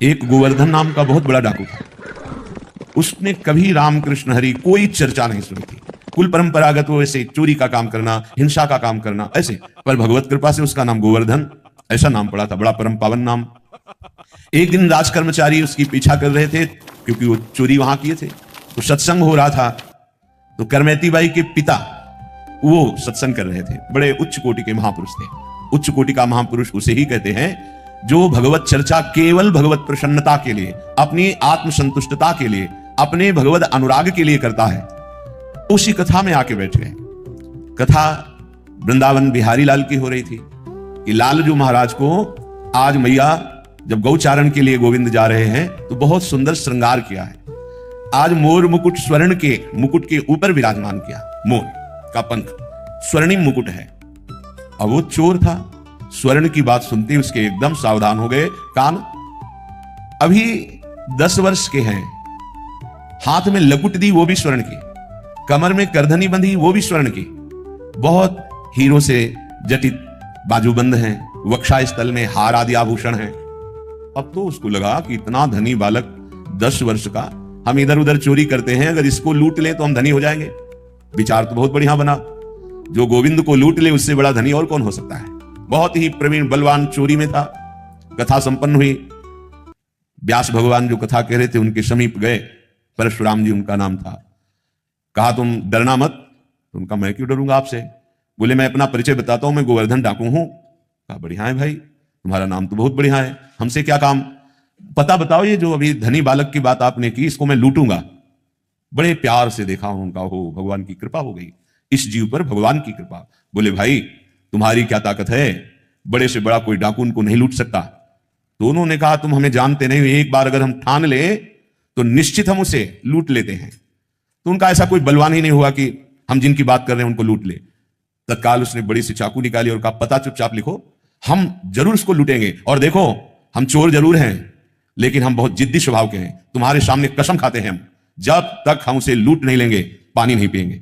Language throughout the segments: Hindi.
एक गोवर्धन नाम का बहुत बड़ा डाकू था। उसने कभी रामकृष्ण हरि कोई चर्चा नहीं सुनी थी। कुल परंपरागत वो ऐसे चोरी का काम करना, हिंसा का काम करना ऐसे, पर भगवत कृपा से उसका नाम गोवर्धन ऐसा नाम पड़ा था, बड़ा परम पावन नाम। एक दिन राज कर्मचारी उसकी पीछा कर रहे थे क्योंकि वो चोरी वहां किए थे, तो सत्संग हो रहा था। तो करमैती बाई के पिता वो सत्संग कर रहे थे, बड़े उच्च कोटि के महापुरुष थे। उच्च कोटि का महापुरुष उसे ही कहते हैं जो भगवत चर्चा केवल भगवत प्रसन्नता के लिए, अपनी आत्मसंतुष्टता के लिए, अपने भगवत अनुराग के लिए करता है। उसी कथा में आके बैठ गए। कथा वृंदावन बिहारी लाल की हो रही थी कि लालजू महाराज को आज मैया जब गौचारण के लिए गोविंद जा रहे हैं तो बहुत सुंदर श्रृंगार किया है। आज मोर मुकुट स्वर्ण के मुकुट के ऊपर विराजमान किया, मोर का पंख स्वर्णिम मुकुट है। अब वो चोर था, स्वर्ण की बात सुनते उसके एकदम सावधान हो गए कान। अभी 10 वर्ष के हैं, हाथ में लकुट दी वो भी स्वर्ण की, कमर में करधनी बंधी वो भी स्वर्ण की, बहुत हीरो से जटित बाजूबंद हैं, वक्षा स्थल में हार आदि आभूषण हैं। अब तो उसको लगा कि इतना धनी बालक 10 वर्ष का, हम इधर उधर चोरी करते हैं, अगर इसको लूट ले तो हम धनी हो जाएंगे। विचार तो बहुत बढ़िया बना, जो गोविंद को लूट ले उससे बड़ा धनी और कौन हो सकता है। बहुत ही प्रवीण बलवान चोरी में था। कथा संपन्न हुई। व्यास भगवान जो कथा कह रहे थे उनके समीप गए, परशुराम जी उनका नाम था। कहा तुम डरना मत। उनका मैं क्यों डरूंगा आपसे। बोले मैं अपना परिचय बताता हूं, मैं गोवर्धन डाकू हूं। कहा बढ़िया है भाई, तुम्हारा नाम तो बहुत बढ़िया है, हमसे क्या काम, पता बताओ ये जो अभी धनी बालक की बात आपने की इसको मैं लूटूंगा। बड़े प्यार से देखा उनका, हो भगवान की कृपा हो गई, इस जीव पर भगवान की कृपा। बोले भाई तुम्हारी क्या ताकत है, बड़े से बड़ा कोई डाकू उनको नहीं लूट सकता। तो उन्होंने कहा तुम हमें जानते नहीं, एक बार अगर हम ठान ले तो निश्चित हम उसे लूट लेते हैं। तो उनका ऐसा कोई बलवान ही नहीं हुआ कि हम जिनकी बात कर रहे हैं उनको लूट ले। तत्काल उसने बड़ी सी चाकू निकाली और कहा पता चुपचाप लिखो, हम जरूर उसको लूटेंगे। और देखो हम चोर जरूर हैं लेकिन हम बहुत जिद्दी स्वभाव के हैं, तुम्हारे सामने कसम खाते हैं हम जब तक हम उसे लूट नहीं लेंगे पानी नहीं पिएंगे।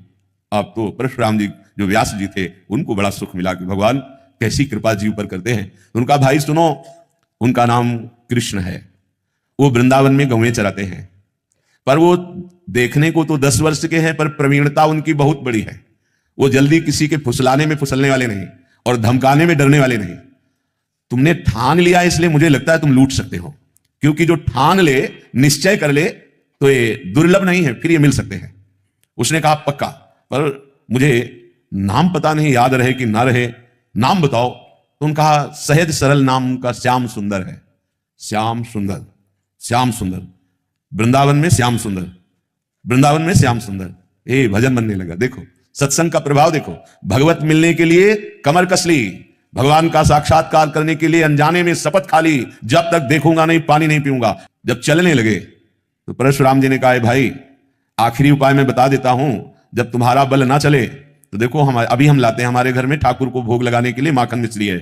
अब तो परशुराम जी जो व्यास जी थे उनको बड़ा सुख मिला कि भगवान कैसी कृपा जीव पर करते हैं। उनका भाई सुनो, उनका नाम कृष्ण है, वो वृंदावन में गौएं चराते हैं, पर वो देखने को तो 10 वर्ष के हैं पर प्रवीणता उनकी बहुत बड़ी है। वो जल्दी किसी के फुसलाने में फुसलने वाले नहीं और धमकाने में डरने वाले नहीं। तुमने ठान लिया इसलिए मुझे लगता है तुम लूट सकते हो, क्योंकि जो ठान ले निश्चय कर ले तो ये दुर्लभ नहीं है, फिर ये मिल सकते हैं। उसने कहा पक्का, पर मुझे नाम पता नहीं याद रहे कि ना रहे, नाम बताओ। तो उन्होंने कहा सहज सरल नाम उनका श्याम सुंदर है। श्याम सुंदर, श्याम सुंदर, वृंदावन में श्याम सुंदर, वृंदावन में श्याम सुंदर। ए भजन बनने लगा। देखो सत्संग का प्रभाव देखो। भगवत मिलने के लिए कमर कस ली, भगवान का साक्षात्कार करने के लिए अनजाने में शपथ खा ली, जब तक देखूंगा नहीं पानी नहीं पीऊंगा। जब चलने लगे तो परशुराम जी ने कहा भाई आखिरी उपाय मैं बता देता हूं, जब तुम्हारा बल ना चले तो देखो हम अभी हम लाते हैं हमारे घर में ठाकुर को भोग लगाने के लिए माखन मिश्री है,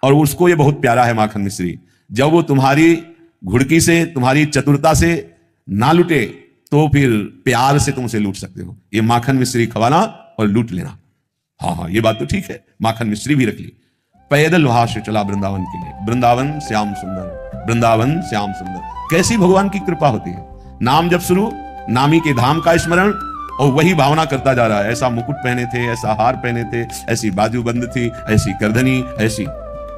और उसको ये बहुत प्यारा है माखन मिश्री। जब वो तुम्हारी घुड़की से तुम्हारी चतुरता से ना लुटे तो फिर प्यार से तुम उसे लूट सकते हो। ये माखन मिश्री खवाना और लूट लेना। हाँ ये बात तो ठीक है, माखन मिश्री भी रख ली। पैदल वहां से चला वृंदावन के लिए। वृंदावन श्याम सुंदर, वृंदावन श्याम सुंदर। कैसी भगवान की कृपा होती है। नाम जब शुरू, नामी के धाम का स्मरण, और वही भावना करता जा रहा है। ऐसा मुकुट पहने थे, ऐसा हार पहने थे, ऐसी बाजूबंद थी, ऐसी करधनी, ऐसी,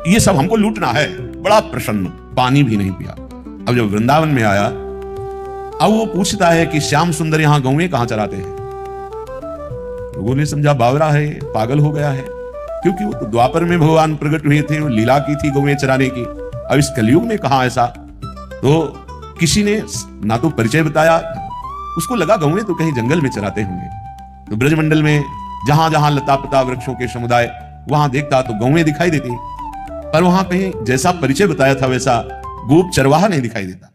ये सब हमको लूटना है। बड़ा प्रसन्न, पानी भी नहीं पिया। अब जब वृंदावन में आया, अब वो पूछता है कि श्याम सुंदर यहाँ गौएं कहां चराते हैं। लोगों ने समझा बावरा है, पागल हो गया है, क्योंकि वो तो द्वापर में भगवान प्रकट हुए थे, वो लीला की थी गौएं चराने की। अब इस कलयुग में कहां ऐसा। तो किसी ने ना तो परिचय बताया, उसको लगा गौएं तो कहीं जंगल में चराते होंगे। तो ब्रजमंडल में जहां जहां लता पता वृक्षों के समुदाय, वहां देखता तो गौएं दिखाई देती, पर वहां कहीं जैसा परिचय बताया था वैसा गोप चरवाहा नहीं दिखाई देता।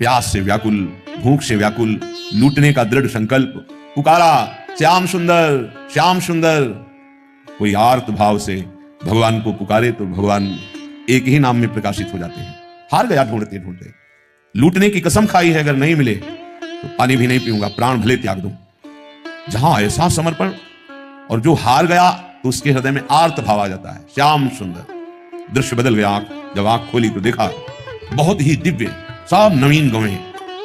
प्यास से व्याकुल, भूख से व्याकुल, लूटने का दृढ़ संकल्प, पुकारा श्याम सुंदर, श्याम सुंदर। कोई आर्त भाव से भगवान को पुकारे तो भगवान एक ही नाम में प्रकाशित हो जाते हैं। हार गया ढूंढते ढूंढते, लूटने की कसम खाई है, अगर नहीं मिले तो पानी भी नहीं पीऊंगा, प्राण भले त्याग दूं। जहां ऐसा समर्पण, और जो हार गया तो उसके हृदय में आर्त भाव आ जाता है। श्याम सुंदर, दृश्य बदल गया। आंख जब आंख खोली तो देखा बहुत ही दिव्य सब नवीन गौएं,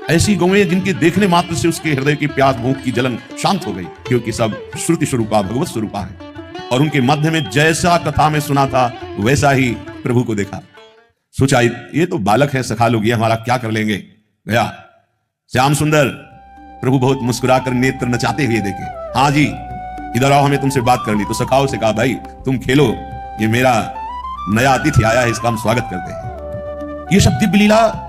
ऐसी गौएं जिनके देखने मात्र से उसके हृदय की प्यास भूख की जलन शांत हो गई, क्योंकि सब श्रुति स्वरूपा भगवत स्वरूपा है। और उनके मध्य में जैसा कथा में सुना था वैसा ही प्रभु को देखा। सोचा ये तो बालक है, सखा लोग, ये हमारा क्या कर लेंगे। गया श्याम सुंदर, प्रभु बहुत मुस्कुराकर नेत्र नचाते हुए देखे, हाँ जी इधर आओ, हमें तुमसे बात करनी। तो सखाओं से कहा, भाई तुम खेलो, ये मेरा नया अतिथि आया है, इसका हम स्वागत करते हैं। ये सब दिव्य लीला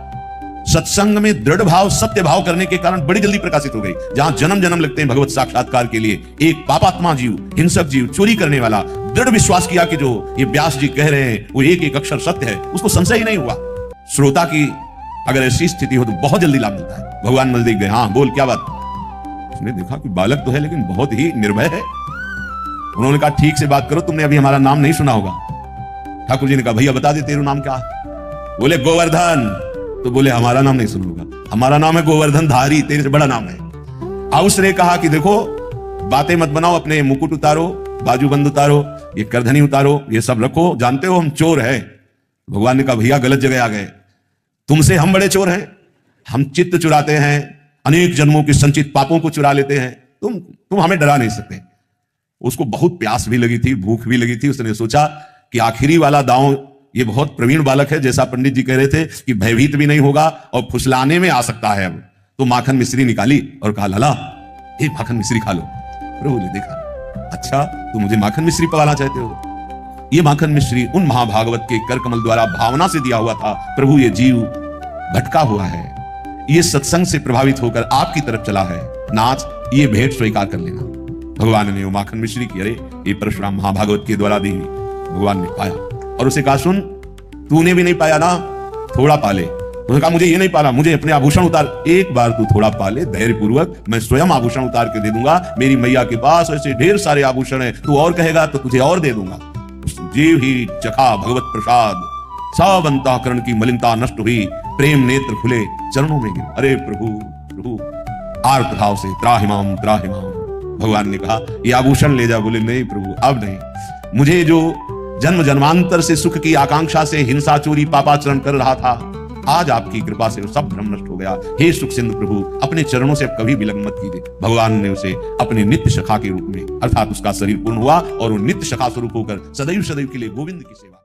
सत्संग में दृढ़ भाव, सत्य भाव करने के कारण बड़ी जल्दी प्रकाशित हो गई। जहां जन्म जन्म लगते हैं भगवत साक्षात्कार के लिए, एक पापात्मा जीव, हिंसक जीव, चोरी करने वाला दृढ़ विश्वास किया कि जो ये व्यास जी कह रहे हैं वो एक एक अक्षर सत्य है, उसको संशय ही नहीं हुआ। श्रोता की अगर ऐसी स्थिति हो तो बहुत जल्दी लाभ मिलता है। भगवान नजदीक गए, हाँ बोल क्या बात। उसने देखा कि बालक तो है लेकिन बहुत ही निर्भय है। उन्होंने कहा ठीक से बात करो, तुमने अभी हमारा नाम नहीं सुना होगा। ठाकुर जी ने कहा भैया बता दे तेरा नाम क्या। बोले गोवर्धन। तो बोले हमारा नाम नहीं सुना होगा, हमारा नाम है गोवर्धन धारी, तेरे से बड़ा नाम है। अब उसने कहा कि देखो बातें मत बनाओ, अपने मुकुट उतारो, बाजूबंद उतारो, ये करधनी उतारो, ये सब रखो, जानते हो हम चोर हैं। भगवान ने कहा भैया गलत जगह आ गए, तुमसे हम बड़े चोर हैं। हम चित्त चुराते हैं, अनेक जन्मों के संचित पापों को चुरा लेते हैं, तुम हमें डरा नहीं सकते। उसको बहुत प्यास भी लगी थी, भूख भी लगी थी। उसने सोचा कि आखिरी वाला दांव, ये बहुत प्रवीण बालक है, जैसा पंडित जी कह रहे थे कि भयभीत भी नहीं होगा और फुसलाने में आ सकता है। अब तो माखन मिश्री निकाली और कहा लाला एक माखन मिश्री खा लो। प्रभु ने देखा, अच्छा तो मुझे माखन मिश्री पकाना चाहते हो। ये माखन मिश्री उन महाभागवत के कर कमल द्वारा भावना से दिया हुआ था। प्रभु ये जीव भटका हुआ है, ये सत्संग से प्रभावित होकर आपकी तरफ चला है, नाथ ये भेंट स्वीकार कर लेना। भगवान ने वो माखन मिश्री की, अरे ये परशुराम महाभागवत के द्वारा दी हुई। भगवान ने पाया और उसे कहा सुन, तूने भी नहीं पाया ना, थोड़ा पाले। उसने कहा मुझे ये नहीं पाला, मुझे अपने आभूषण उतार। एक बार तू थोड़ा पाले धैर्य पूर्वक, मैं स्वयं आभूषण उतार के दे दूंगा। मेरी मैया के पास ऐसे ढेर सारे आभूषण है, तू और कहेगा तो तुझे और दे दूंगा। जीव ही चखा भगवत प्रसाद, सब अंतःकरण की मलिनता नष्ट हुई, प्रेम नेत्र खुले, चरणों में गिर। अरे प्रभु प्रभु, आर्त भाव से त्राहिमाम त्राहिमाम। भगवान ने कहा ये आभूषण ले जा। बोले नहीं प्रभु अब नहीं, मुझे जो जन्म जन्मांतर से सुख की आकांक्षा से हिंसा चोरी पापाचरण कर रहा था, आज आपकी कृपा से सब भ्रम नष्ट हो गया। हे सुख सिंधु प्रभु, अपने चरणों से अब कभी विलंब मत कीजिए। भगवान ने उसे अपने नित्य सखा के रूप में, अर्थात उसका शरीर पूर्ण हुआ और वो नित्य सखा स्वरूप होकर सदैव सदैव के लिए गोविंद की सेवा